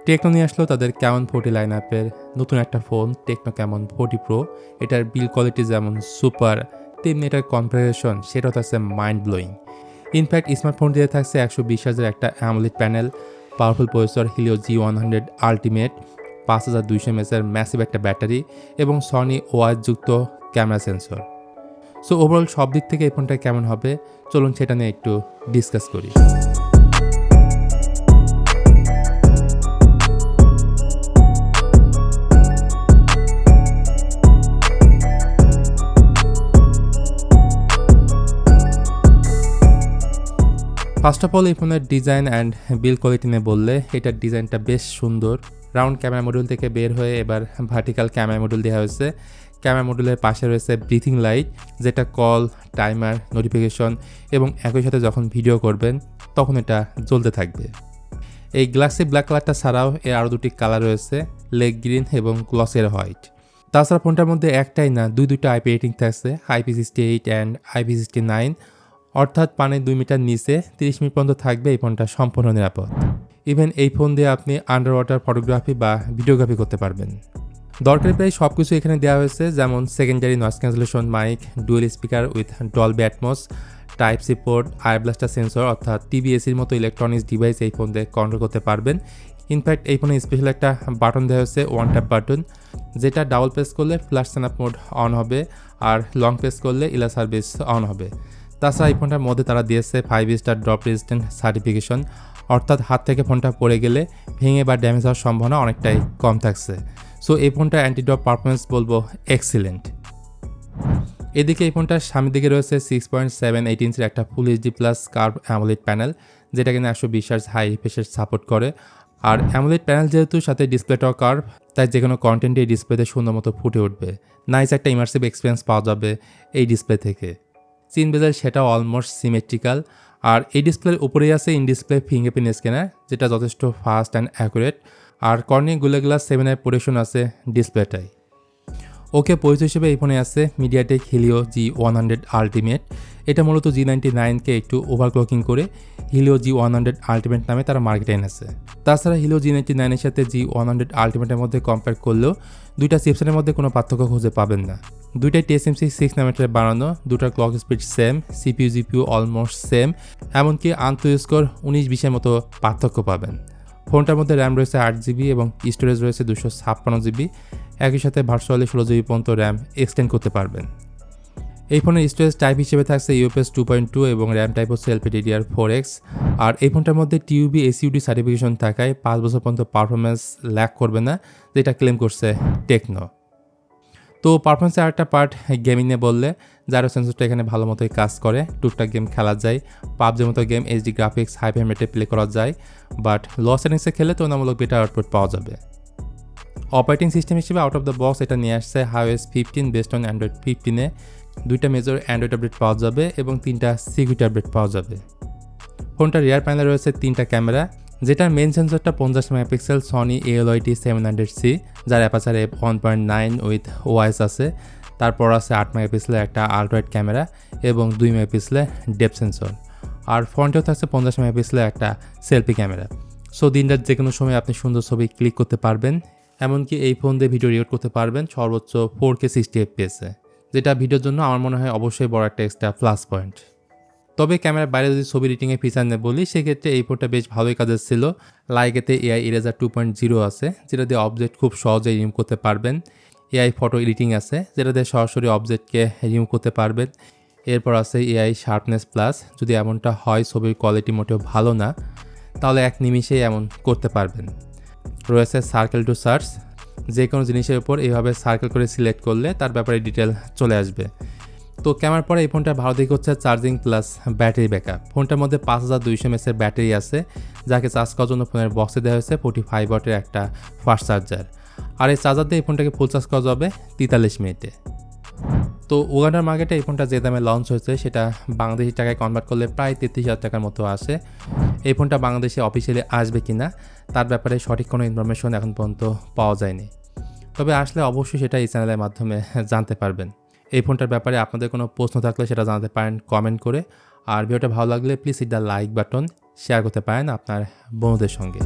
Techno নিয়ে আসলো তাদের ক্যামন 40 লাইন আপের নতুন একটা ফোন টেকনো ক্যামন 40 প্রো। এটার বিল কোয়ালিটি যেমন সুপার, তেমনি এটার কনফিগারেশন সেটাও থাকছে মাইন্ড ব্লোয়িং। ইনফ্যাক্ট স্মার্টফোন দিয়ে থাকছে 120 হাজার একটা AMOLED panel, powerful processor Helio G100 ultimate, 5200 mAh এর ম্যাসিভ একটা ব্যাটারি এবং সনি ওয়াইজ যুক্ত ক্যামেরা সেন্সর। সো ওভারঅল সব দিক থেকে এই ফোনটা কেমন হবে চলুন সেটা নিয়ে একটু ডিসকাস করি। ফার্স্ট অফ অল এই ফোনের ডিজাইন অ্যান্ড বিল্ড কোয়ালিটি নিয়ে বললে এটার ডিজাইনটা বেশ সুন্দর। রাউন্ড ক্যামেরা মডিউল থেকে বের হয়ে এবার ভার্টিক্যাল ক্যামেরা মডিউল দেওয়া হয়েছে। ক্যামেরা মডিউলের পাশে রয়েছে ব্রিথিং লাইট, যেটা কল, টাইমার, নোটিফিকেশন এবং একই সাথে যখন ভিডিও করবেন তখন এটা জ্বলতে থাকবে। এই গ্লাসি ব্ল্যাক কালারটা ছাড়াও এর আরও দুটি কালার রয়েছে, লেগ গ্রিন এবং গ্লসের হোয়াইট। তাছাড়া ফোনটার মধ্যে একটাই না দুইটা আইপি রেটিং থাকছে, IP68 অ্যান্ড IP69, অর্থাৎ পানি 2 মিটার নিচে 30 মিনিট পর্যন্ত থাকবে এই ফোনটা সম্পূর্ণ নিরাপদ। ইভেন এই ফোন দিয়ে আপনি আন্ডার ওয়াটার ফটোগ্রাফি বা ভিডিওগ্রাফি করতে পারবেন। দরকারি প্রায় সব কিছু এখানে দেওয়া হয়েছে, যেমন secondary noise cancellation mic, dual speaker with Dolby Atmos, type C port, IR blaster sensor, অর্থাৎ টিভিএসির মতো ইলেকট্রনিক্স ডিভাইস এই ফোন দিয়ে কন্ট্রোল করতে পারবেন। ইনফ্যাক্ট এই ফোনে স্পেশাল একটা বাটন দেওয়া হয়েছে, ওয়ান ট্যাপ বাটন, যেটা ডাবল প্রেস করলে ফ্ল্যাশ স্ন্যাপ মোড অন হবে আর লং প্রেস করলে ইলা সার্ভিস অন হবে। তাছাড়া এই ফোনটার মধ্যে তারা দিয়েছে 5 স্টার ড্রপ রেজিস্ট্যান্ট সার্টিফিকেশন, অর্থাৎ হাত থেকে ফোনটা পড়ে গেলে ভেঙে বা ড্যামেজ হওয়ার সম্ভাবনা অনেকটাই কম থাকছে। সো এই ফোনটা অ্যান্টি ড্রপ পারফরমেন্স বলবো এক্সিলেন্ট। এদিকে এই ফোনটার সামনের দিকে রয়েছে 6.78 ইঞ্চের একটা full HD plus curve AMOLED panel, যেটা কিনা 120 হার্জ হাই রিফ্রেশ সাপোর্ট করে। আর অ্যামোলেড প্যানেল যেহেতু সাথে ডিসপ্লেটাও কার্ভ, তাই যে কোনো কন্টেন্ট এই ডিসপ্লেতে সুন্দর মতো ফুটে উঠবে। নাইস একটা ইমার্সিভ এক্সপিরিয়েন্স পাওয়া যাবে এই ডিসপ্লে থেকে। সিন বেজেল সেটাও অলমোস্ট সিমেট্রিক্যাল। আর এই ডিসপ্লের উপরেই আছে ইন ডিসপ্লে ফিঙ্গারপ্রিন্ট স্ক্যানার, যেটা যথেষ্ট ফাস্ট অ্যান্ড অ্যাকুরেট। আর কর্নিং গুলে গ্লাস 7 প্রোটেকশন আছে ডিসপ্লেটাই। ওকে পরিচয় হিসেবে এই ফোনে আছে মিডিয়াটেক হিলিও G100 আলটিমেট। এটা মূলত G99কে একটু ওভারক্লকিং করে হিলিও G100 আলটিমেট নামে তারা মার্কেটে এনেছে। তাছাড়া হিলিও G99 এর সাথে G100 আলটিমেটের মধ্যে কম্পেয়ার করলেও দুইটা চিপসেটের মধ্যে কোনো পার্থক্য খুঁজে পাবেন না। দুইটাই TSMC 6 ন্যানোমিটারে বানানো, দুটার clock speed same, CPU GPU almost same, এমনকি আন্তঃস্কোর 19-20 মতো পার্থক্য পাবেন। ফোনটার মধ্যে র্যাম রয়েছে 8GB এবং স্টোরেজ রয়েছে 256GB। একই সাথে ভার্চুয়ালি 16GB পর্যন্ত র্যাম এক্সটেন্ড করতে পারবেন। এই ফোনের স্টোরেজ টাইপ হিসেবে থাকছে UFS 2.2 এবং র্যাম টাইপ হচ্ছে LPDDR4X। আর এই ফোনটার মধ্যে TUB ACUD সার্টিফিকেশন থাকায় 5 বছর পর্যন্ত পারফরমেন্স ল্যাক করবে না, যেটা ক্লেম করছে টেকনো। তো পারফরমেন্সের আরেকটা পার্ট গেমিং নিয়ে বললে যারো সেন্সরটা এখানে ভালো মতোই কাজ করে, টুকটাক গেম খেলা যায়, পাবজির মতো game HD graphics high frame রেটে প্লে করা যায়, বাট লো সেটিংসে খেলে তুলনামূলক বেটার আউটপুট পাওয়া যাবে। অপারেটিং সিস্টেম হিসেবে আউট অফ দ্য বক্স এটা নিয়ে আসছে iOS 15 বেসড অন অ্যান্ড্রয়েড 15-এ। দুইটা মেজর অ্যান্ড্রয়েড আপডেট পাওয়া যাবে এবং 3টা সিকিউরিটি আপডেট পাওয়া যাবে। ফোনটার রিয়ার প্যানেলে রয়েছে 3টা ক্যামেরা, যেটার মেন সেন্সরটা 50 মেগাপিক্সেল সনি ALOIT 700C, যার অ্যাপারচার f1.9 উইথ ওয়াইস আছে। তারপর আছে 8 মেগাপিক্সেলের একটা আল্ট্রাওয়াইড ক্যামেরা এবং 2 মেগাপিক্সেলের ডেপথ সেন্সর। আর ফ্রন্টেও থাকছে 50 মেগাপিক্সেলের একটা সেলফি ক্যামেরা। সো দিনরাত যে কোনো সময় আপনি সুন্দর ছবি ক্লিক করতে পারবেন, এমনকি এই ফোন দিয়ে ভিডিও রেকর্ড করতে পারবেন সর্বোচ্চ 4K 60fps-এ, যেটা ভিডিওর জন্য আমার মনে হয় অবশ্যই বড় একটা এক্সট্রা প্লাস পয়েন্ট। তবে ক্যামেরার বাইরে যদি ছবি এডিটিংয়ের ফিচার নিয়ে বলি, সেক্ষেত্রে এই ফোনটা বেশ ভালোই কাজের ছিল। লাইকেতে AI ইরেজার 2.0 আছে, যেটা দিয়ে অবজেক্ট খুব সহজেই রিমুভ করতে পারবেন। AI ফটো এডিটিং আছে, যেটা দিয়ে সরাসরি অবজেক্টকে রিমুভ করতে পারবেন। এরপর আছে AI শার্পনেস প্লাস, যদি এমনটা হয় ছবির কোয়ালিটি মোটেও ভালো না, তাহলে এক নিমিষেই এমন করতে পারবেন। রয়েছে সার্কেল টু সার্চ, যে কোনো জিনিসের উপর এইভাবে সার্কেল করে সিলেক্ট করলে তার ব্যাপারে ডিটেল চলে আসবে। তো ক্যামেরার পরে এই ফোনটা ভালো দিক হচ্ছে চার্জিং প্লাস ব্যাটারি ব্যাকআপ। ফোনটার মধ্যে 5200 mAh ব্যাটারি আছে, যাকে চার্জ করার জন্য ফোনের বক্সে দেওয়া হয়েছে 45 ওয়াটের একটা ফাস্ট চার্জার। আর এই চার্জার দিয়ে এই ফোনটাকে ফুল চার্জ করা যাবে 43 মিনিটে। তো উগান্ডার মার্কেটে এই ফোনটা যে দামে লঞ্চ হয়েছে সেটা বাংলাদেশি টাকায় কনভার্ট করলে প্রায় 33,000 টাকার মতো আসে। এই ফোনটা বাংলাদেশে অফিসিয়ালি আসবে কিনা তার ব্যাপারে সঠিক কোনো ইনফরমেশন এখন পর্যন্ত পাওয়া যায়নি, তবে আসলে অবশ্যই সেটা এই চ্যানেলের মাধ্যমে জানতে পারবেন। এই ফোনটার ব্যাপারে আপনাদের কোনো প্রশ্ন থাকলে সেটা জানাতে পারেন কমেন্ট করে। আর ভিডিওটা ভালো লাগলে please hit the like button, share করতে পারেন আপনার বন্ধুদের সঙ্গে।